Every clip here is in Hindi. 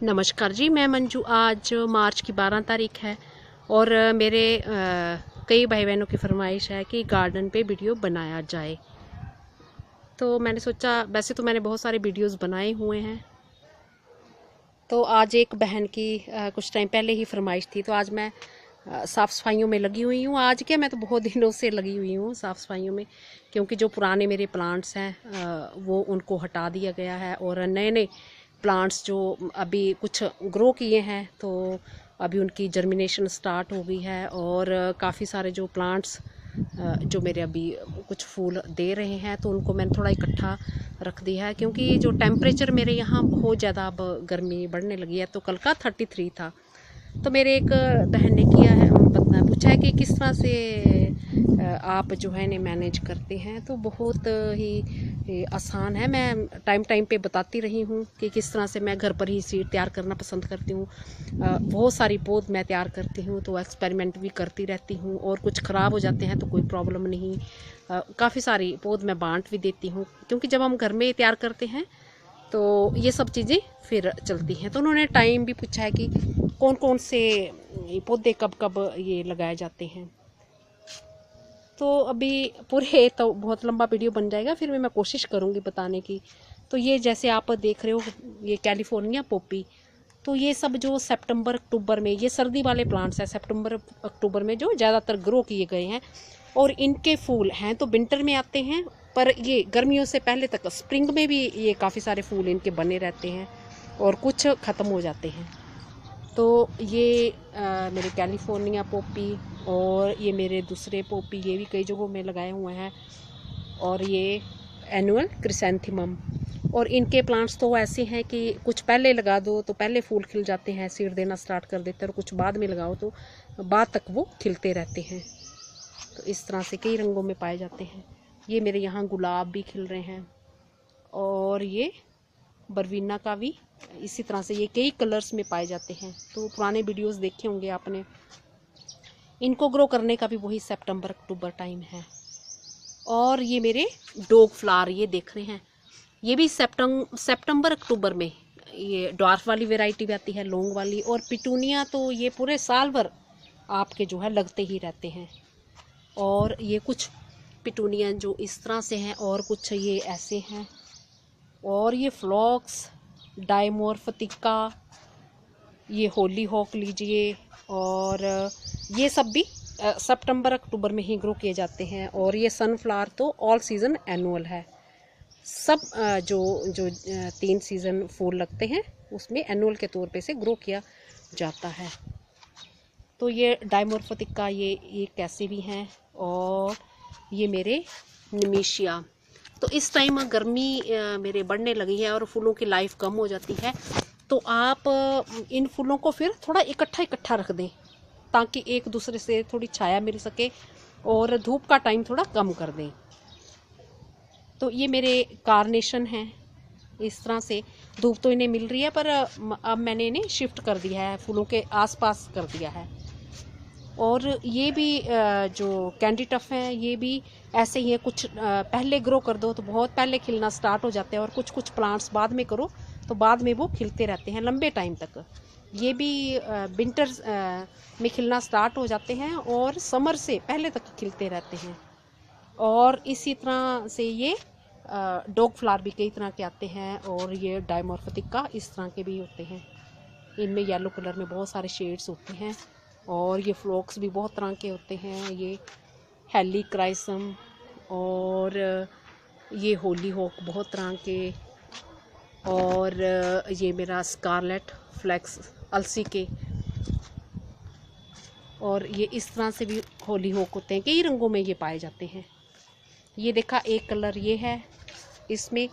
नमस्कार जी, मैं मंजू। आज मार्च की 12 तारीख है और मेरे कई भाई बहनों की फरमाइश है कि गार्डन पे वीडियो बनाया जाए। तो मैंने सोचा, वैसे तो मैंने बहुत सारे वीडियोस बनाए हुए हैं, तो आज एक बहन की कुछ टाइम पहले ही फरमाइश थी, तो आज मैं साफ़ सफाइयों में लगी हुई हूँ। आज क्या, मैं तो बहुत दिनों से लगी हुई हूँ साफ़ सफाइयों में, क्योंकि जो पुराने मेरे प्लांट्स हैं वो उनको हटा दिया गया है और नए नए प्लांट्स जो अभी कुछ ग्रो किए हैं तो अभी उनकी जर्मिनेशन स्टार्ट हो गई है। और काफ़ी सारे जो प्लांट्स जो मेरे अभी कुछ फूल दे रहे हैं तो उनको मैंने थोड़ा इकट्ठा रख दिया है, क्योंकि जो टेम्परेचर मेरे यहाँ बहुत ज़्यादा अब गर्मी बढ़ने लगी है। तो कल का 33 था। तो मेरे एक बहन ने किया है, पूछा है कि किस तरह से आप जो है इन्हें मैनेज करते हैं। तो बहुत ही आसान है। मैं टाइम टाइम पे बताती रही हूँ कि किस तरह से मैं घर पर ही सीड तैयार करना पसंद करती हूँ। बहुत सारी पौध मैं तैयार करती हूँ, तो एक्सपेरिमेंट भी करती रहती हूँ, और कुछ ख़राब हो जाते हैं तो कोई प्रॉब्लम नहीं। काफ़ी सारी पौध मैं बांट भी देती हूँ, क्योंकि जब हम घर में तैयार करते हैं तो ये सब चीज़ें फिर चलती हैं। तो उन्होंने टाइम भी पूछा है कि कौन कौन से पौधे कब कब ये लगाए जाते हैं। तो अभी पूरे तो बहुत लंबा वीडियो बन जाएगा, फिर भी मैं कोशिश करूँगी बताने की। तो ये जैसे आप देख रहे हो, ये कैलिफोर्निया पॉपी, तो ये सब जो सितंबर अक्टूबर में, ये सर्दी वाले प्लांट्स हैं, सितंबर अक्टूबर में जो ज़्यादातर ग्रो किए गए हैं। और इनके फूल हैं तो विंटर में आते हैं, पर ये गर्मियों से पहले तक स्प्रिंग में भी ये काफ़ी सारे फूल इनके बने रहते हैं और कुछ ख़त्म हो जाते हैं। तो ये मेरे कैलिफोर्निया पॉपी, और ये मेरे दूसरे पॉपी, ये भी कई जगहों में लगाए हुए हैं। और ये एनुअल क्रिसैंथेमम। और इनके प्लांट्स तो ऐसे हैं कि कुछ पहले लगा दो तो पहले फूल खिल जाते हैं, सीड देना स्टार्ट कर देते हैं, और कुछ बाद में लगाओ तो बाद तक वो खिलते रहते हैं। तो इस तरह से कई रंगों में पाए जाते हैं। ये मेरे यहाँ गुलाब भी खिल रहे हैं, और ये बरवीना का भी इसी तरह से, ये कई कलर्स में पाए जाते हैं। तो पुराने वीडियोस देखे होंगे आपने। इनको ग्रो करने का भी वही सितंबर अक्टूबर टाइम है। और ये मेरे डॉग फ्लावर ये देख रहे हैं, ये भी सितंबर अक्टूबर में, ये डॉर्फ वाली वैरायटी भी आती है, लॉन्ग वाली। और पिटूनिया तो ये पूरे साल भर आपके जो है लगते ही रहते हैं। और ये कुछ पिटूनिया जो इस तरह से हैं, और कुछ ये ऐसे हैं। और ये फ्लॉक्स, डायमोरफिका, ये होली हॉक लीजिए, और ये सब भी सितंबर अक्टूबर में ही ग्रो किए जाते हैं। और ये सनफ्लावर तो ऑल सीज़न एनुअल है। सब जो जो 3 सीज़न फूल लगते हैं उसमें एनुअल के तौर पे से ग्रो किया जाता है। तो ये डायमोरफिका ये कैसे भी हैं। और ये मेरे निमेशिया। तो इस टाइम गर्मी मेरे बढ़ने लगी है और फूलों की लाइफ कम हो जाती है, तो आप इन फूलों को फिर थोड़ा इकट्ठा इकट्ठा रख दें, ताकि एक दूसरे से थोड़ी छाया मिल सके और धूप का टाइम थोड़ा कम कर दें। तो ये मेरे कार्नेशन हैं। इस तरह से धूप तो इन्हें मिल रही है, पर अब मैंने इन्हें शिफ्ट कर दिया है, फूलों के आसपास कर दिया है। और ये भी जो कैंडी टफ हैं, ये भी ऐसे ही है। कुछ पहले ग्रो कर दो तो बहुत पहले खिलना स्टार्ट हो जाते हैं, और कुछ कुछ प्लांट्स बाद में करो तो बाद में वो खिलते रहते हैं लंबे टाइम तक। ये भी विंटर में खिलना स्टार्ट हो जाते हैं और समर से पहले तक खिलते रहते हैं। और इसी तरह से ये डॉग फ्लावर भी कई तरह के आते हैं, और ये डायमोरफिका इस तरह के भी होते हैं। इनमें येलो कलर में बहुत सारे शेड्स होते हैं। और ये फ्लॉक्स भी बहुत तरह के होते हैं। ये हेलिक्राइसम, और ये होली हॉक बहुत तरह के। और ये मेरा स्कारलेट फ्लैक्स अलसी के। और ये इस तरह से भी होली हॉक होते हैं, कई रंगों में ये पाए जाते हैं। ये देखा, एक कलर ये है इसमें,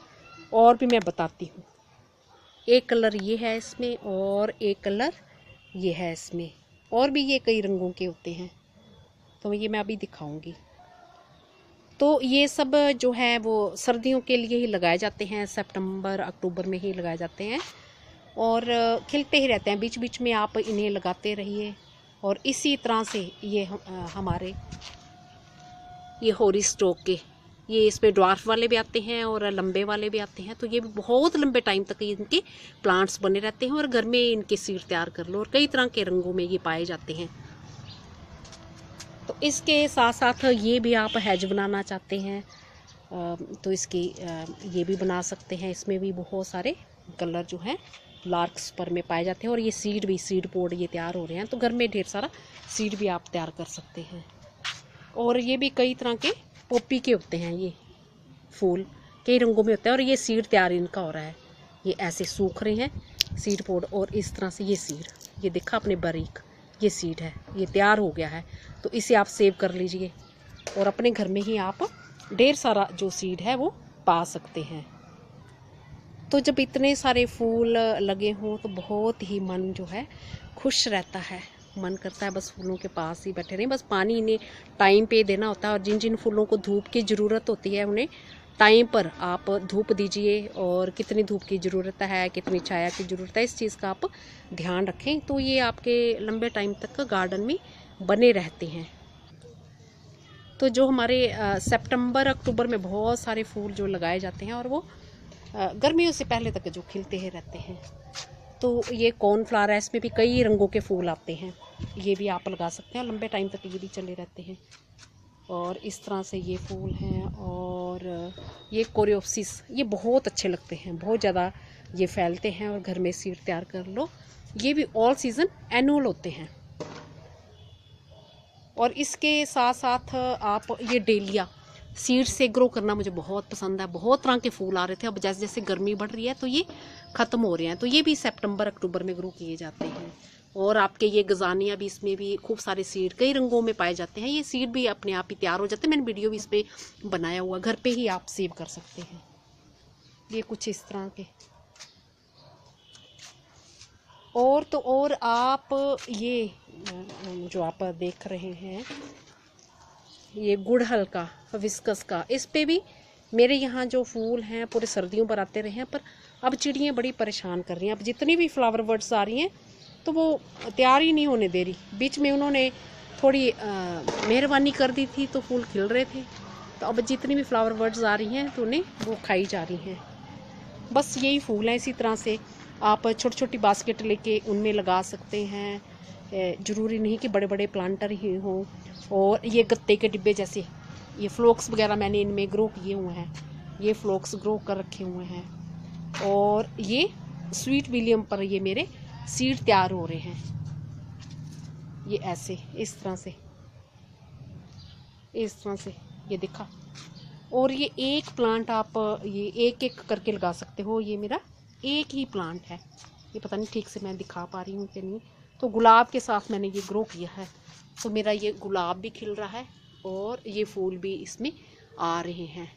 और भी मैं बताती हूँ। एक कलर ये है इसमें, और एक कलर ये है इसमें, और भी ये कई रंगों के होते हैं। तो ये मैं अभी दिखाऊंगी। तो ये सब जो है वो सर्दियों के लिए ही लगाए जाते हैं, सितंबर अक्टूबर में ही लगाए जाते हैं, और खिलते ही रहते हैं। बीच बीच में आप इन्हें लगाते रहिए। और इसी तरह से ये हमारे ये होरी स्टॉक के, ये इसमें ड्वार्फ वाले भी आते हैं और लंबे वाले भी आते हैं। तो ये भी बहुत लंबे टाइम तक इनके प्लांट्स बने रहते हैं और घर में इनके सीड तैयार कर लो। और कई तरह के रंगों में ये पाए जाते हैं। तो इसके साथ साथ ये भी आप हैज बनाना चाहते हैं तो इसकी ये भी बना सकते हैं। इसमें भी बहुत सारे कलर जो हैं लार्क्स पर में पाए जाते हैं। और ये सीड भी, सीड पोड ये तैयार हो रहे हैं, तो घर में ढेर सारा सीड भी आप तैयार कर सकते हैं। और ये भी कई तरह के पॉपी के होते हैं, ये फूल कई रंगों में होते हैं। और ये सीड तैयार इनका हो रहा है, ये ऐसे सूख रहे हैं सीड पोड। और इस तरह से ये सीड, ये देखा आपने बारीक, ये सीड है, ये तैयार हो गया है। तो इसे आप सेव कर लीजिए और अपने घर में ही आप ढेर सारा जो सीड है वो पा सकते हैं। तो जब इतने सारे फूल लगे हों तो बहुत ही मन जो है खुश रहता है। मन करता है बस फूलों के पास ही बैठे रहें, बस पानी इन्हें टाइम पे देना होता है। और जिन जिन फूलों को धूप की ज़रूरत होती है उन्हें टाइम पर आप धूप दीजिए। और कितनी धूप की ज़रूरत है, कितनी छाया की ज़रूरत है, इस चीज़ का आप ध्यान रखें। तो ये आपके लंबे टाइम तक गार्डन में बने रहते हैं। तो जो हमारे सितंबर अक्टूबर में बहुत सारे फूल जो लगाए जाते हैं और वो गर्मियों से पहले तक जो खिलते ही रहते हैं। तो ये कॉर्नफ्लावर है, इसमें भी कई रंगों के फूल आते हैं, ये भी आप लगा सकते हैं। लंबे टाइम तक ये भी चले रहते हैं। और इस तरह से ये फूल हैं। और ये कोरियोप्सिस, ये बहुत अच्छे लगते हैं, बहुत ज़्यादा ये फैलते हैं और घर में सीड तैयार कर लो। ये भी ऑल सीज़न एनुअल होते हैं। और इसके साथ साथ आप ये डेलिया सीड से ग्रो करना मुझे बहुत पसंद है। बहुत तरह के फूल आ रहे थे, अब जैसे जैसे गर्मी बढ़ रही है तो ये ख़त्म हो रहे हैं। तो ये भी सितंबर अक्टूबर में ग्रो किए जाते हैं। और आपके ये गजानिया भी, इसमें भी खूब सारे सीड कई रंगों में पाए जाते हैं। ये सीड भी अपने आप ही तैयार हो जाते हैं। मैंने वीडियो भी इस पर बनाया हुआ, घर पे ही आप सेव कर सकते हैं। ये कुछ इस तरह के। और तो और आप ये जो आप देख रहे हैं, ये गुड़हल का, हिबिस्कस का, इस पे भी मेरे यहाँ जो फूल हैं पूरे सर्दियों पर आते रहे हैं। पर अब चिड़ियाँ बड़ी परेशान कर रही हैं। अब जितनी भी फ्लावर बर्ड्स आ रही हैं तो वो तैयार ही नहीं होने दे रही। बीच में उन्होंने थोड़ी मेहरबानी कर दी थी तो फूल खिल रहे थे। तो अब जितनी भी फ्लावर बर्ड्स आ रही हैं तो उन्हें वो खाई जा रही हैं। बस यही फूल हैं। इसी तरह से आप छोटी छोटी बास्केट लेके उनमें लगा सकते हैं। ज़रूरी नहीं कि बड़े बड़े प्लांटर ही हों। और ये गत्ते के डिब्बे जैसे, ये फ्लोक्स वगैरह मैंने इनमें ग्रो किए हुए हैं। ये फ्लोक्स ग्रो कर रखे हुए हैं। और ये स्वीट विलियम पर ये मेरे सीड तैयार हो रहे हैं। ये ऐसे इस तरह से ये दिखा। और ये एक प्लांट आप ये एक एक करके लगा सकते हो। ये मेरा एक ही प्लांट है, ये पता नहीं ठीक से मैं दिखा पा रही हूँ कि नहीं। तो गुलाब के साथ मैंने ये ग्रो किया है। तो मेरा ये गुलाब भी खिल रहा है और ये फूल भी इसमें आ रहे हैं।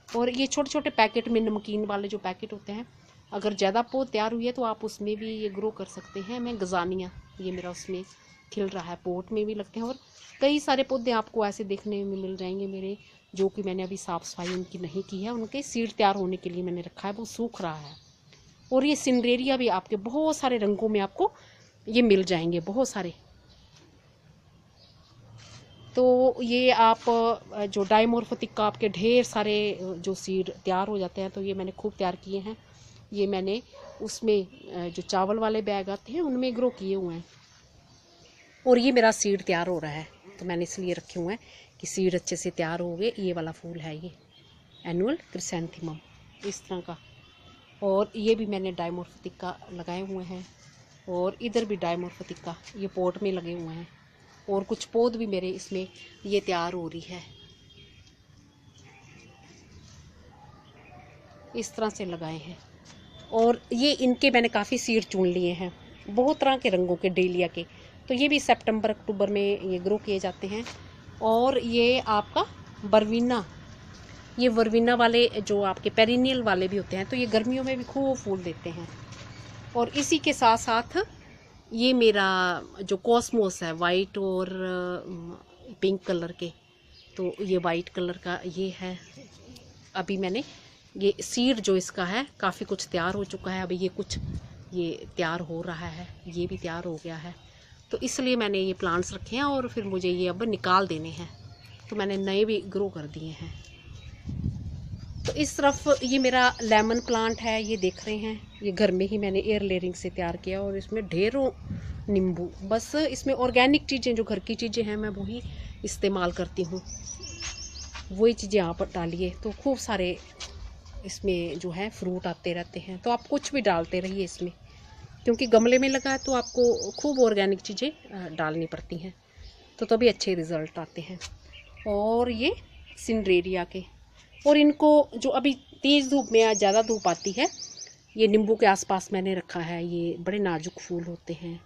और ये छोटे छोटे पैकेट में, नमकीन वाले जो पैकेट होते हैं, अगर ज़्यादा पौध तैयार हुई है तो आप उसमें भी ये ग्रो कर सकते हैं। मैं गजानिया, ये मेरा उसमें खिल रहा है, पोट में भी लगते हैं। और कई सारे पौधे आपको ऐसे देखने में मिल जाएंगे मेरे, जो कि मैंने अभी साफ़ सफाई उनकी नहीं की है। उनके सीड तैयार होने के लिए मैंने रखा है, वो सूख रहा है। और ये सिंड्रेरिया भी आपके बहुत सारे रंगों में आपको ये मिल जाएंगे, बहुत सारे। तो ये आप जो डाइमोर्फोथिका, आपके ढेर सारे जो सीड तैयार हो जाते हैं, तो ये मैंने खूब तैयार किए हैं। ये मैंने उसमें जो चावल वाले बैग आते हैं उनमें ग्रो किए हुए हैं। और ये मेरा सीड तैयार हो रहा है, तो मैंने इसलिए रखे हुए हैं कि सीड अच्छे से तैयार हो गए। ये वाला फूल है, ये एनुअल क्रिसैंथेमम इस तरह का। और ये भी मैंने डाइमोर्फोथिका लगाए हुए हैं। और इधर भी डाइमोर्फोथिका, ये पोट में लगे हुए हैं। और कुछ पौध भी मेरे इसमें ये तैयार हो रही है, इस तरह से लगाए हैं। और ये इनके मैंने काफ़ी सीड चुन लिए हैं, बहुत तरह के रंगों के, डेलिया के। तो ये भी सितंबर अक्टूबर में ये ग्रो किए जाते हैं। और ये आपका बरवीना, ये वर्विना वाले जो आपके पेरिनियल वाले भी होते हैं, तो ये गर्मियों में भी खूब फूल देते हैं। और इसी के साथ साथ ये मेरा जो कॉस्मोस है, वाइट और पिंक कलर के, तो ये वाइट कलर का ये है। अभी मैंने ये सीड जो इसका है काफ़ी कुछ तैयार हो चुका है। अभी ये कुछ ये तैयार हो रहा है, ये भी तैयार हो गया है। तो इसलिए मैंने ये प्लांट्स रखे हैं और फिर मुझे ये अब निकाल देने हैं। तो मैंने नए भी ग्रो कर दिए हैं। तो इस तरफ ये मेरा लेमन प्लांट है, ये देख रहे हैं, ये घर में ही मैंने एयर लेयरिंग से तैयार किया और इसमें ढेरों नींबू। बस इसमें ऑर्गेनिक चीज़ें, जो घर की चीज़ें हैं, मैं वही इस्तेमाल करती हूँ, वही चीज़ें यहाँ पर डालिए तो खूब सारे इसमें जो है फ्रूट आते रहते हैं। तो आप कुछ भी डालते रहिए इसमें, क्योंकि गमले में लगा है तो आपको खूब ऑर्गेनिक चीज़ें डालनी पड़ती हैं, तो तभी अच्छे रिज़ल्ट आते हैं। और ये सिंड्रेरिया के, और इनको जो अभी तेज़ धूप में, ज़्यादा धूप आती है, ये नींबू के आसपास मैंने रखा है। ये बड़े नाजुक फूल होते हैं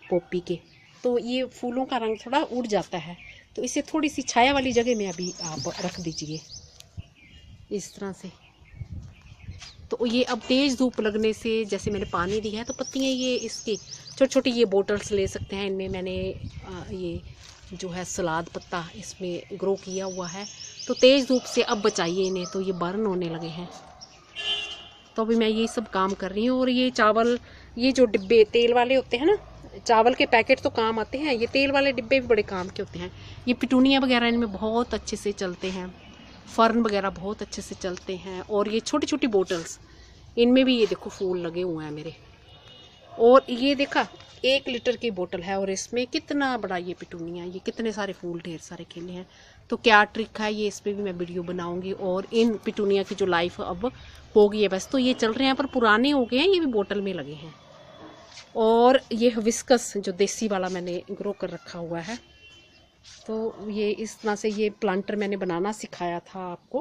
पोपी के, तो ये फूलों का रंग थोड़ा उड़ जाता है, तो इसे थोड़ी सी छाया वाली जगह में अभी आप रख दीजिए इस तरह से। तो ये अब तेज़ धूप लगने से, जैसे मैंने पानी दिया है, तो पत्तियाँ ये इसकी छोटी छोटी ये बोटल्स ले सकते हैं। इनमें मैंने ये जो है सलाद पत्ता इसमें ग्रो किया हुआ है। तो तेज़ धूप से अब बचाइए इन्हें, तो ये बर्न होने लगे हैं। तो अभी मैं ये सब काम कर रही हूँ। और ये चावल, ये जो डिब्बे तेल वाले होते हैं ना, चावल के पैकेट तो काम आते हैं, ये तेल वाले डिब्बे भी बड़े काम के होते हैं। ये पिटूनिया वगैरह इनमें बहुत अच्छे से चलते हैं, फर्न वगैरह बहुत अच्छे से चलते हैं। और ये छोटी छोटी बोटल्स, इनमें भी ये देखो फूल लगे हुए हैं मेरे। और ये देखा 1 लीटर की बोतल है और इसमें कितना बड़ा ये पिटूनिया, ये कितने सारे फूल ढेर सारे खिले हैं। तो क्या ट्रिक है, ये इस पर भी मैं वीडियो बनाऊंगी। और इन पिटूनिया की जो लाइफ अब हो गई है, बस तो ये चल रहे हैं पर पुराने हो गए हैं, ये भी बोतल में लगे हैं। और ये हिबिस्कस जो देसी वाला मैंने ग्रो कर रखा हुआ है, तो ये इस तरह से ये प्लांटर मैंने बनाना सिखाया था आपको,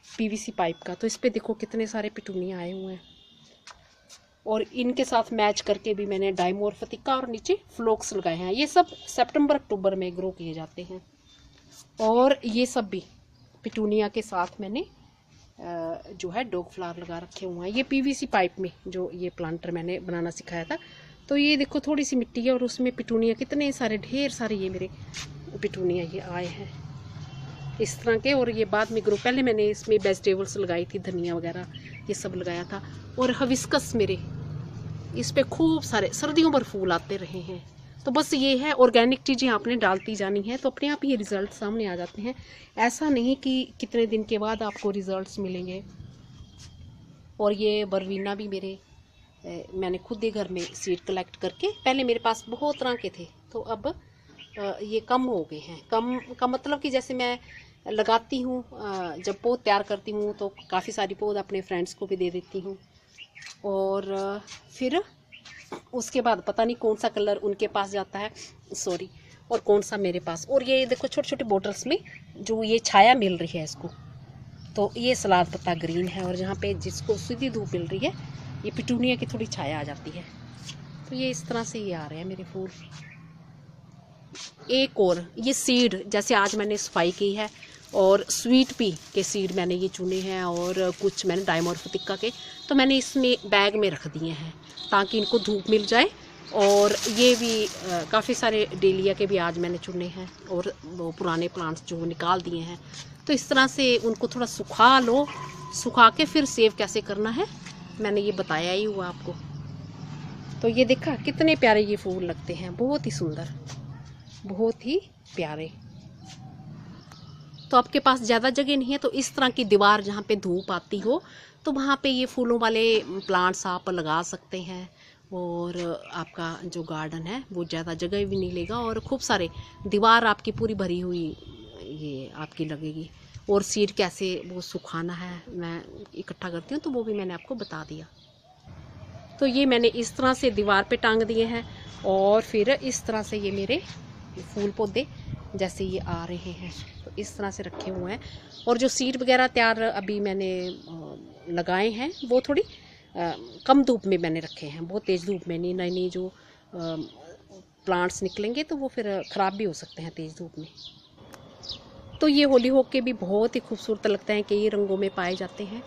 पीवीसी पाइप का। तो इस पे देखो कितने सारे पिटूनिया आए हुए हैं। और इनके साथ मैच करके भी मैंने डाइमोरफिथिका और नीचे फ्लोक्स लगाए हैं। ये सब सितंबर अक्टूबर में ग्रो किए जाते हैं। और ये सब भी पिटूनिया के साथ मैंने जो है डॉग फ्लावर लगा रखे हुए हैं, ये पीवीसी पाइप में जो ये प्लांटर मैंने बनाना सिखाया था। तो ये देखो थोड़ी सी मिट्टी है और उसमें पिटूनिया कितने सारे, ढेर सारे ये मेरे पिटूनिया ये आए हैं इस तरह के। और ये बाद में ग्रो, पहले मैंने इसमें वेजिटेबल्स लगाई थी, धनिया वगैरह ये सब लगाया था। और हिबिस्कस मेरे इस पे खूब सारे सर्दियों भर फूल आते रहे हैं। तो बस ये है, ऑर्गेनिक चीज़ें आपने डालती जानी है तो अपने आप ये रिज़ल्ट सामने आ जाते हैं। ऐसा नहीं कि कितने दिन के बाद आपको रिज़ल्ट्स मिलेंगे। और ये बरवीना भी मेरे मैंने खुद ही घर में सीड कलेक्ट करके, पहले मेरे पास बहुत तरह के थे, तो अब ये कम हो गए हैं। कम का मतलब कि जैसे मैं लगाती हूँ, जब पौध तैयार करती हूँ तो काफ़ी सारी पौध अपने फ्रेंड्स को भी दे देती हूँ। और फिर उसके बाद पता नहीं कौन सा कलर उनके पास जाता है, सॉरी, और कौन सा मेरे पास। और ये देखो छोटे छोटे बोटल्स में जो ये छाया मिल रही है इसको, तो ये सलाद पत्ता ग्रीन है। और जहाँ पे जिसको सीधी धूप मिल रही है, ये पिटूनिया की थोड़ी छाया आ जाती है। तो ये इस तरह से ये आ रहे हैं मेरे फूल। एक और ये सीड, जैसे आज मैंने सफाई की है और स्वीट पी के सीड मैंने ये चुने हैं और कुछ मैंने डाइमोरफिथिका के, तो मैंने इसमें बैग में रख दिए हैं ताकि इनको धूप मिल जाए। और ये भी काफ़ी सारे डेलिया के भी आज मैंने चुने हैं और वो पुराने प्लांट्स जो निकाल दिए हैं। तो इस तरह से उनको थोड़ा सुखा लो, सुखा के फिर सेव कैसे करना है मैंने ये बताया ही हुआ आपको। तो ये देखा कितने प्यारे ये फूल लगते हैं, बहुत ही सुंदर, बहुत ही प्यारे। तो आपके पास ज़्यादा जगह नहीं है तो इस तरह की दीवार जहाँ पे धूप आती हो तो वहाँ पे ये फूलों वाले प्लांट्स आप लगा सकते हैं। और आपका जो गार्डन है वो ज़्यादा जगह भी नहीं लेगा और खूब सारे दीवार आपकी पूरी भरी हुई ये आपकी लगेगी। और सीड कैसे वो सुखाना है मैं इकट्ठा करती हूँ तो वो भी मैंने आपको बता दिया। तो ये मैंने इस तरह से दीवार पे टांग दिए हैं और फिर इस तरह से ये मेरे फूल पौधे जैसे ये आ रहे हैं तो इस तरह से रखे हुए हैं। और जो सीड वगैरह तैयार अभी मैंने लगाए हैं वो थोड़ी कम धूप में मैंने रखे हैं, बहुत तेज़ धूप में नहीं। नई जो प्लांट्स निकलेंगे तो वो फिर ख़राब भी हो सकते हैं तेज़ धूप में। तो ये होलीहोक के भी बहुत ही खूबसूरत लगते हैं, कई रंगों में पाए जाते हैं।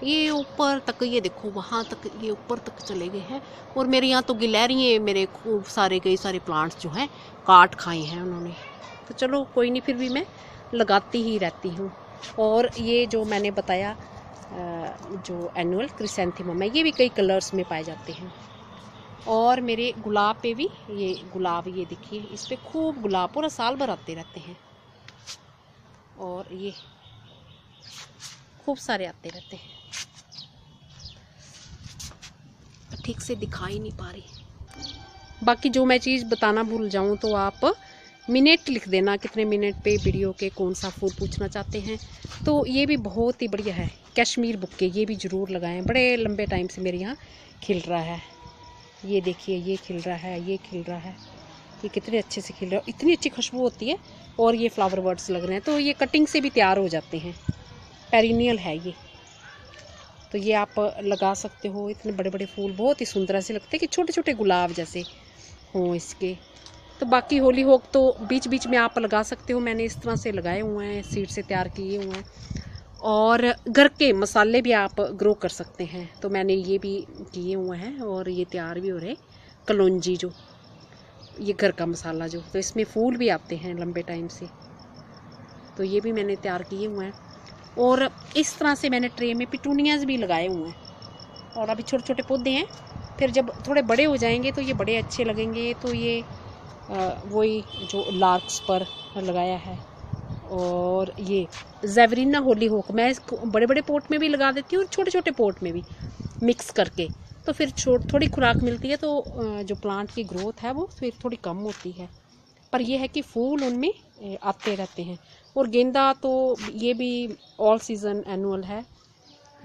ये ऊपर तक, ये देखो वहाँ तक, ये ऊपर तक चले गए हैं। और मेरे यहाँ तो गिलहरियाँ मेरे खूब सारे कई सारे प्लांट्स जो हैं काट खाए हैं उन्होंने। तो चलो कोई नहीं, फिर भी मैं लगाती ही रहती हूँ। और ये जो मैंने बताया जो एनुअल क्रिसैंथेमम है, ये भी कई कलर्स में पाए जाते हैं। और मेरे गुलाब पे भी ये गुलाब, ये देखिए इस पर खूब गुलाब पूरा साल भर आते रहते हैं। और ये खूब सारे आते रहते हैं। ठीक से दिखाई नहीं पा रही। बाकी जो मैं चीज़ बताना भूल जाऊं तो आप मिनट लिख देना, कितने मिनट पे वीडियो के कौन सा फूल पूछना चाहते हैं। तो ये भी बहुत ही बढ़िया है, कश्मीर बुक्के, ये भी ज़रूर लगाएं। बड़े लंबे टाइम से मेरे यहाँ खिल रहा है। ये देखिए, ये खिल रहा है, ये खिल रहा है, ये कितने अच्छे से खिल रहा है, इतनी अच्छी खुशबू होती है। और ये फ्लावर बर्ड्स लग रहे हैं, तो ये कटिंग से भी तैयार हो जाते हैं। पेरिनियल है ये, तो ये आप लगा सकते हो। इतने बड़े बड़े फूल बहुत ही सुंदर ऐसे लगते हैं कि छोटे छोटे गुलाब जैसे हों इसके। तो बाकी होली होक तो बीच बीच में आप लगा सकते हो। मैंने इस तरह से लगाए हुए हैं, सीड से तैयार किए हुए हैं। और घर के मसाले भी आप ग्रो कर सकते हैं, तो मैंने ये भी किए हुए हैं और ये तैयार भी हो रहे। कलौंजी जो ये घर का मसाला जो, तो इसमें फूल भी आते हैं लंबे टाइम से, तो ये भी मैंने तैयार किए हुए हैं। और इस तरह से मैंने ट्रे में पिटूनियाज भी लगाए हुए हैं। और अभी छोटे छोटे पौधे हैं, फिर जब थोड़े बड़े हो जाएंगे तो ये बड़े अच्छे लगेंगे। तो ये वही जो लार्क्स पर लगाया है। और ये ज़ेवरीना होली होक मैं इसको बड़े बड़े पोट में भी लगा देती हूँ और छोटे छोटे पोट में भी मिक्स करके, तो फिर थोड़ी खुराक मिलती है। तो जो प्लांट की ग्रोथ है वो फिर थोड़ी कम होती है, पर यह है कि फूल उनमें आते रहते हैं। और गेंदा तो ये भी ऑल सीज़न एनुअल है,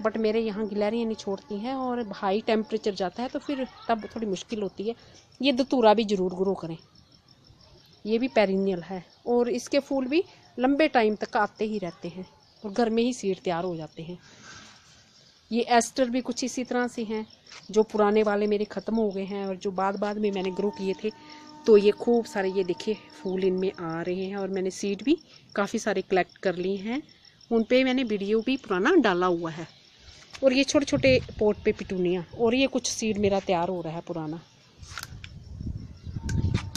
बट मेरे यहाँ गिलहरियाँ नहीं छोड़ती हैं और हाई टेम्परेचर जाता है तो फिर तब थोड़ी मुश्किल होती है। ये धतूरा भी ज़रूर ग्रो करें, ये भी पेरिनियल है और इसके फूल भी लंबे टाइम तक आते ही रहते हैं और घर में ही सीड तैयार हो जाते हैं। ये एस्टर भी कुछ इसी तरह से हैं, जो पुराने वाले मेरे ख़त्म हो गए हैं और जो बाद में मैंने ग्रो किए थे, तो ये खूब सारे ये देखिए फूल इनमें आ रहे हैं। और मैंने सीड भी काफ़ी सारे कलेक्ट कर लिए हैं, उन पे मैंने वीडियो भी पुराना डाला हुआ है। और ये छोटे छोटे पोट पे पिटूनिया, और ये कुछ सीड मेरा तैयार हो रहा है पुराना,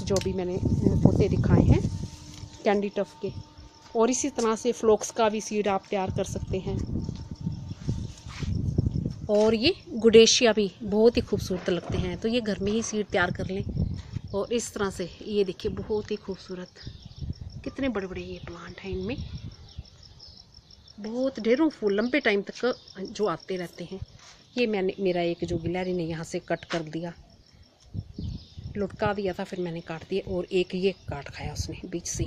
जो भी मैंने पौधे दिखाए हैं कैंडी टफ के। और इसी तरह से फ्लोक्स का भी सीड आप तैयार कर सकते हैं। और ये गुडेशिया भी बहुत ही खूबसूरत लगते हैं, तो ये घर में ही सीड तैयार कर लें। और इस तरह से ये देखिए बहुत ही खूबसूरत, कितने बड़े बड़े ये प्लांट हैं, इनमें बहुत ढेरों फूल लंबे टाइम तक जो आते रहते हैं। ये मेरा एक जो गिलहरी ने यहाँ से कट कर दिया, लुटका दिया था, फिर मैंने काट दिया। और एक ये काट खाया उसने बीच से,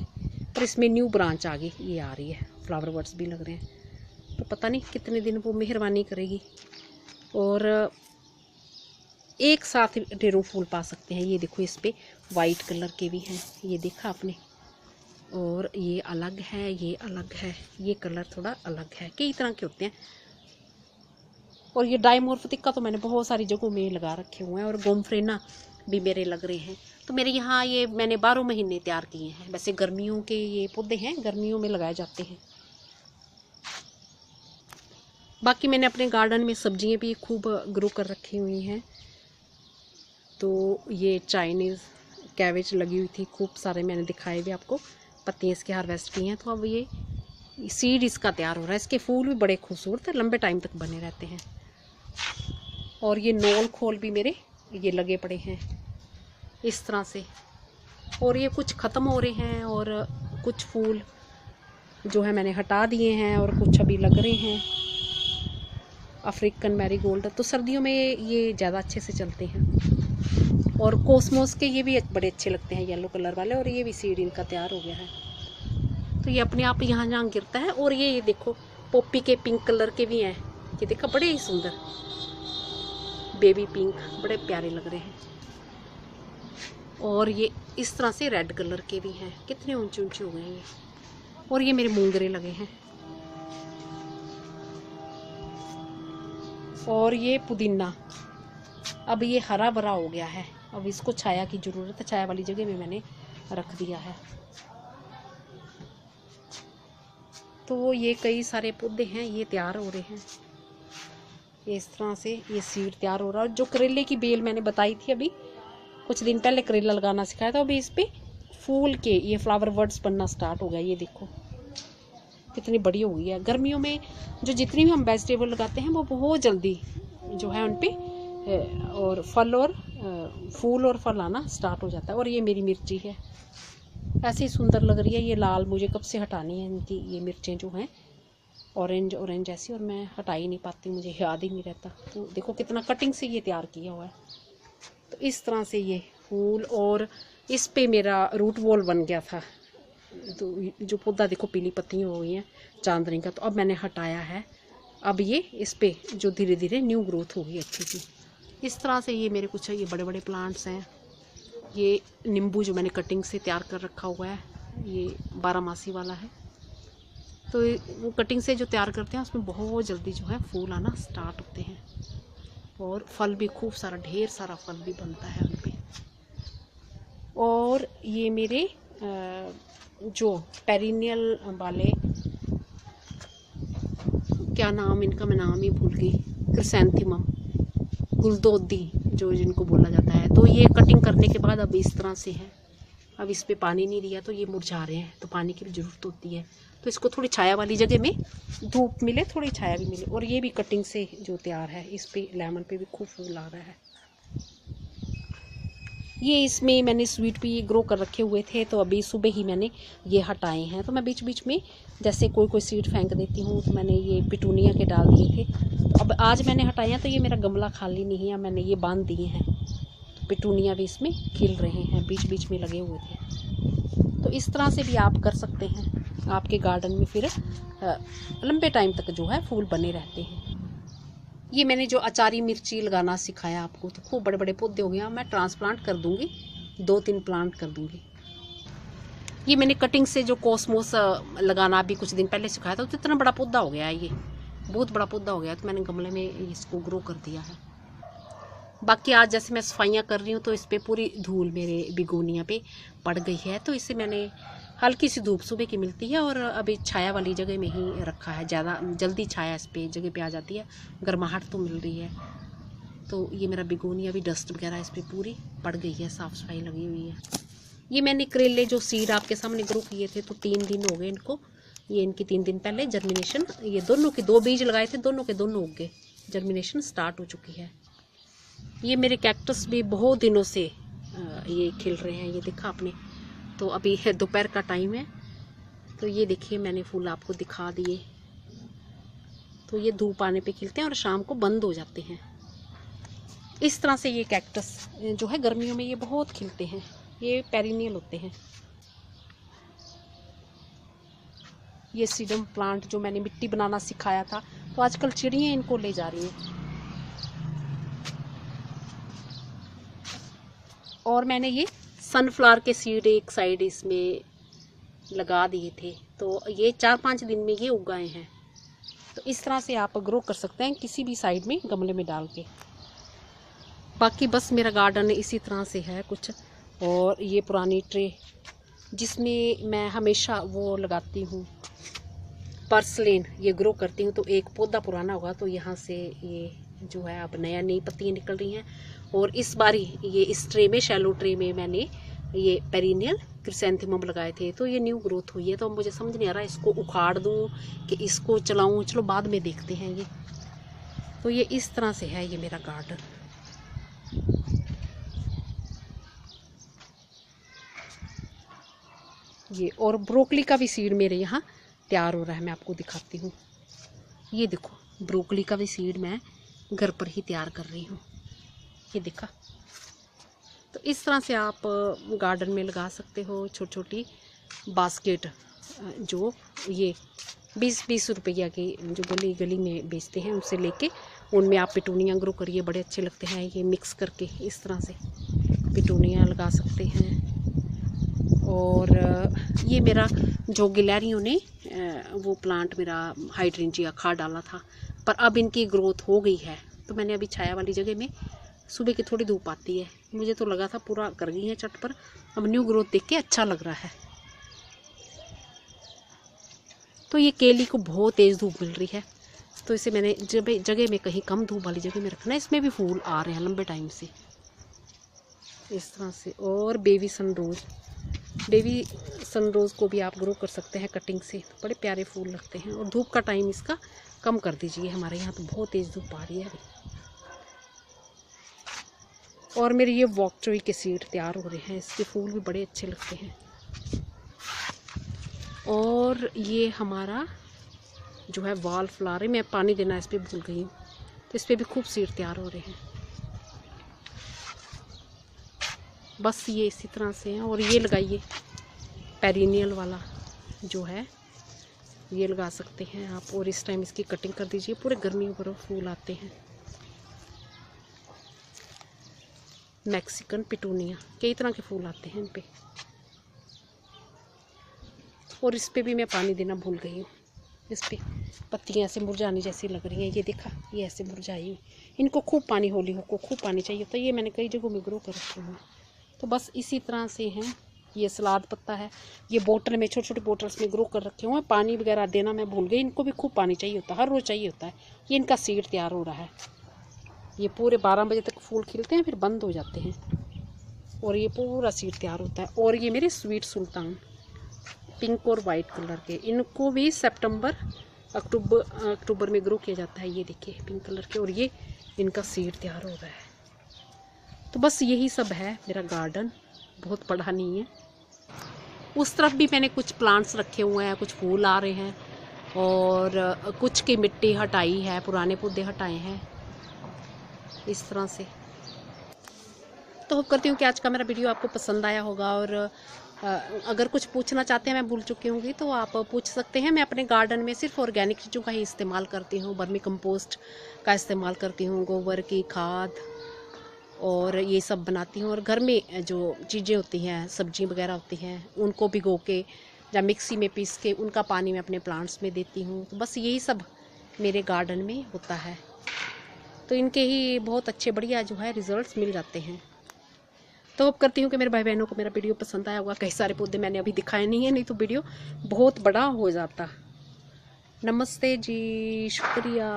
पर इसमें न्यू ब्रांच आ गई, ये आ रही है, फ्लावर बर्ड्स भी लग रहे हैं। तो पता नहीं कितने दिन वो मेहरबानी करेगी और एक साथ ढेरों फूल पा सकते हैं। ये देखो इस पे वाइट कलर के भी हैं, ये देखा आपने। और ये अलग है, ये अलग है, ये कलर थोड़ा अलग है, कई तरह के होते हैं। और ये डायमोर्फिका तो मैंने बहुत सारी जगहों में लगा रखे हुए हैं। और गोमफ्रेना भी मेरे लग रहे हैं। तो मेरे यहाँ ये मैंने 12 महीने तैयार किए हैं। वैसे गर्मियों के ये पौधे हैं, गर्मियों में लगाए जाते हैं। बाकी मैंने अपने गार्डन में सब्जियां भी खूब ग्रो कर रखी हुई हैं। तो ये चाइनीज़ कैबेज लगी हुई थी, खूब सारे मैंने दिखाए भी आपको, पत्तियाँ इसके हार्वेस्ट की हैं। तो अब ये सीड इसका तैयार हो रहा है। इसके फूल भी बड़े खूबसूरत है, लंबे टाइम तक बने रहते हैं। और ये नोल खोल भी मेरे ये लगे पड़े हैं इस तरह से। और ये कुछ ख़त्म हो रहे हैं और कुछ फूल जो है मैंने हटा दिए हैं और कुछ अभी लग रहे हैं। अफ्रीकन मैरीगोल्ड तो सर्दियों में ये ज़्यादा अच्छे से चलते हैं। और कोसमोस के ये भी बड़े अच्छे लगते हैं, येलो कलर वाले। और ये भी सीड इनका तैयार हो गया है, तो ये अपने आप यहाँ जहाँ गिरता है। और ये देखो पॉपी के पिंक कलर के भी हैं, ये देखा बड़े ही सुंदर बेबी पिंक, बड़े प्यारे लग रहे हैं। और ये इस तरह से रेड कलर के भी हैं, कितने ऊंचे ऊंचे हो गए हैं ये। और ये मेरे मूंगरे लगे हैं। और ये पुदीना अब ये हरा भरा हो गया है, अब इसको छाया की ज़रूरत है, छाया वाली जगह में मैंने रख दिया है। तो ये कई सारे पौधे हैं, ये तैयार हो रहे हैं इस तरह से। ये सीड तैयार हो रहा है। जो करेले की बेल मैंने बताई थी, अभी कुछ दिन पहले करेला लगाना सिखाया था, अभी इस पे फूल के ये फ्लावर बर्ड्स बनना स्टार्ट हो गया। ये देखो कितनी बड़ी हो गई है। गर्मियों में जो जितनी भी हम वेजिटेबल लगाते हैं वो बहुत जल्दी जो है उन पे और फल और फूल और फल आना स्टार्ट हो जाता है। और ये मेरी मिर्ची है, ऐसे ही सुंदर लग रही है। ये लाल मुझे कब से हटानी है इनकी, ये मिर्चें जो हैं ऑरेंज ऑरेंज ऐसी, और मैं हटा ही नहीं पाती, मुझे याद ही नहीं रहता। तो देखो कितना कटिंग से ये तैयार किया हुआ है। तो इस तरह से ये फूल, और इस पे मेरा रूट बॉल बन गया था। तो जो पौधा देखो पीली पत्तियाँ हो गई हैं चांदनी का, तो अब मैंने हटाया है। अब ये इस पे जो धीरे धीरे न्यू ग्रोथ होगी अच्छी सी। इस तरह से ये मेरे कुछ ये बड़े बड़े प्लांट्स हैं। ये नींबू जो मैंने कटिंग से तैयार कर रखा हुआ है, ये 12 मासी वाला है। तो वो कटिंग से जो तैयार करते हैं उसमें बहुत जल्दी जो है फूल आना स्टार्ट होते हैं, और फल भी खूब सारा, ढेर सारा फल भी बनता है उन पे। और ये मेरे जो पेरिनियल वाले, क्या नाम इनका, मैं नाम ही भूल गई, क्रिसैंथेमम, गुलदोदी जो जिनको बोला जाता है। तो ये कटिंग करने के बाद अब इस तरह से है। अब इस पे पानी नहीं दिया तो ये मुरझा रहे हैं, तो पानी की भी ज़रूरत होती है। तो इसको थोड़ी छाया वाली जगह में धूप मिले, थोड़ी छाया भी मिले। और ये भी कटिंग से जो तैयार है, इस पे लेमन पे भी खूब फूल आ रहा है। ये इसमें मैंने स्वीट भी ग्रो कर रखे हुए थे, तो अभी सुबह ही मैंने ये हटाए हैं। तो मैं बीच बीच में जैसे कोई कोई सीड फेंक देती हूँ, तो मैंने ये पिटूनिया के डाल दिए थे। तो अब आज मैंने हटाए हैं, तो ये मेरा गमला खाली नहीं है, मैंने ये बांध दिए हैं। तो पिटूनिया भी इसमें खिल रहे हैं, बीच बीच में लगे हुए थे। तो इस तरह से भी आप कर सकते हैं, आपके गार्डन में फिर लंबे टाइम तक जो है फूल बने रहते हैं। ये मैंने जो अचारी मिर्ची लगाना सिखाया आपको, तो खूब बड़े बड़े पौधे हो गए। मैं ट्रांसप्लांट कर दूंगी, 2-3 प्लांट कर दूंगी। ये मैंने कटिंग से जो कॉस्मोस लगाना अभी कुछ दिन पहले सिखाया था, तो इतना बड़ा पौधा हो गया है, ये बहुत बड़ा पौधा हो गया। तो मैंने गमले में इसको ग्रो कर दिया है। बाकी आज जैसे मैं सफाइयाँ कर रही हूँ, तो इस पर पूरी धूल मेरे बिगोनिया पे पड़ गई है। तो इससे मैंने हल्की सी धूप सुबह की मिलती है, और अभी छाया वाली जगह में ही रखा है। ज़्यादा जल्दी छाया इस पे जगह पे आ जाती है, गर्माहट तो मिल रही है। तो ये मेरा बिगोनिया भी डस्ट वगैरह इस पर पूरी पड़ गई है, साफ़ सफाई लगी हुई है। ये मैंने करेले जो सीड आपके सामने ग्रो किए थे, तो 3 दिन हो गए इनको। ये इनकी 3 दिन पहले जर्मिनेशन, ये दोनों के 2 बीज लगाए थे, दोनों के दोनों उग गए, जर्मिनेशन स्टार्ट हो चुकी है। ये मेरे कैक्टस भी बहुत दिनों से ये खिल रहे हैं, ये देखा आपने। तो अभी है दोपहर का टाइम है, तो ये देखिए मैंने फूल आपको दिखा दिए। तो ये धूप आने पे खिलते हैं और शाम को बंद हो जाते हैं। इस तरह से ये कैक्टस जो है गर्मियों में ये बहुत खिलते हैं, ये पेरिनियल होते हैं। ये सीडम प्लांट जो मैंने मिट्टी बनाना सिखाया था, तो आजकल चिड़ियाँ इनको ले जा रही हैं। और मैंने ये सनफ्लावर के सीड एक साइड इसमें लगा दिए थे, तो ये 4-5 दिन में ये उग गए हैं। तो इस तरह से आप ग्रो कर सकते हैं किसी भी साइड में गमले में डाल के। बाकी बस मेरा गार्डन इसी तरह से है कुछ। और ये पुरानी ट्रे जिसमें मैं हमेशा वो लगाती हूँ, पर्सलेन ये ग्रो करती हूँ। तो एक पौधा पुराना होगा, तो यहाँ से ये जो है अब नई पत्तियाँ निकल रही हैं। और इस बारी ये इस ट्रे में, शैलो ट्रे में मैंने ये पेरिनियल क्रिसैंथेमम लगाए थे, तो ये न्यू ग्रोथ हुई है। तो मुझे समझ नहीं आ रहा इसको उखाड़ दूँ कि इसको चलाऊँ, चलो बाद में देखते हैं। ये तो ये इस तरह से है ये मेरा गार्डन। ये और ब्रोकली का भी सीड मेरे यहाँ तैयार हो रहा है, मैं आपको दिखाती हूँ। ये देखो ब्रोकली का भी सीड मैं घर पर ही तैयार कर रही हूँ, ये देखा। तो इस तरह से आप गार्डन में लगा सकते हो छोटी छोटी बास्केट, जो ये 20-20 रुपया की जो गली गली में बेचते हैं, उनसे लेके उनमें आप पिटूनिया ग्रो करिए, बड़े अच्छे लगते हैं। ये मिक्स करके इस तरह से पिटूनिया लगा सकते हैं। और ये मेरा जो गिलहरियों ने वो प्लांट मेरा हाइड्रेंजिया खाद डाला था, पर अब इनकी ग्रोथ हो गई है। तो मैंने अभी छाया वाली जगह में, सुबह की थोड़ी धूप आती है, मुझे तो लगा था पूरा कर गई है चट पर। अब न्यू ग्रोथ देख के अच्छा लग रहा है। तो ये केली को बहुत तेज़ धूप मिल रही है, तो इसे मैंने जगह में कहीं कम धूप वाली जगह में रखना है। इसमें भी फूल आ रहे हैं लंबे टाइम से इस तरह से। और बेबी सनरोज़ को भी आप ग्रो कर सकते हैं कटिंग से, तो बड़े प्यारे फूल लगते हैं। और धूप का टाइम इसका कम कर दीजिए, हमारे यहाँ तो बहुत तेज़ धूप आ रही है अभी। और मेरे ये वॉक ट्री के सीड तैयार हो रहे हैं, इसके फूल भी बड़े अच्छे लगते हैं। और ये हमारा जो है वॉल फ्लावर है, मैं पानी देना इस पर भूल गई हूँ, तो इस पर भी खूब सीड तैयार हो रहे हैं। बस ये इसी तरह से हैं। और ये लगाइए पेरिनियल वाला जो है, ये लगा सकते हैं आप। और इस टाइम इसकी कटिंग कर दीजिए, पूरे गर्मियों पर फूल आते हैं। मैक्सिकन पिटूनिया, कई तरह के फूल आते हैं इन पे। और इस पे भी मैं पानी देना भूल गई हूँ। इस पे पत्तियाँ ऐसे मुरझाने जैसी लग रही हैं, ये देखा, ये ऐसे मुरझाई हुई। इनको खूब पानी, होली को खूब पानी चाहिए होता है। ये मैंने कई जगहों में ग्रो कर रखे हुए हैं। तो बस इसी तरह से हैं। ये सलाद पत्ता है, ये बोतल में, छोटे छोटे बोटल्स में ग्रो कर रखे हुए हैं। पानी वगैरह देना मैं भूल गई। इनको भी खूब पानी चाहिए होता है, हर रोज़ चाहिए होता है। ये इनका सीड तैयार हो रहा है। ये पूरे 12 बजे तक फूल खिलते हैं, फिर बंद हो जाते हैं। और ये पूरा सीड तैयार होता है। और ये मेरे स्वीट सुल्तान पिंक और वाइट कलर के, इनको भी सितंबर अक्टूबर में ग्रो किया जाता है। ये देखिए पिंक कलर के, और ये इनका सीड तैयार हो रहा है। तो बस यही सब है मेरा गार्डन, बहुत बड़ा नहीं है। उस तरफ भी मैंने कुछ प्लांट्स रखे हुए हैं, कुछ फूल आ रहे हैं, और कुछ की मिट्टी हटाई है, पुराने पौधे हटाए हैं इस तरह से। तो होप करती हूँ कि आज का मेरा वीडियो आपको पसंद आया होगा। और अगर कुछ पूछना चाहते हैं, मैं भूल चुकी होंगी, तो आप पूछ सकते हैं। मैं अपने गार्डन में सिर्फ ऑर्गेनिक चीज़ों का ही इस्तेमाल करती हूँ। वर्मी कंपोस्ट का इस्तेमाल करती हूँ, गोबर की खाद और ये सब बनाती हूँ। और घर में जो चीज़ें होती हैं, सब्जी वगैरह होती हैं, उनको भिगो के या मिक्सी में पीस के उनका पानी मैं अपने प्लांट्स में देती हूँ। तो बस यही सब मेरे गार्डन में होता है। तो इनके ही बहुत अच्छे बढ़िया जो है रिजल्ट्स मिल जाते हैं। तो होप करती हूँ कि मेरे भाई बहनों को मेरा वीडियो पसंद आया होगा। कई सारे पौधे मैंने अभी दिखाए नहीं है, नहीं तो वीडियो बहुत बड़ा हो जाता। नमस्ते जी, शुक्रिया।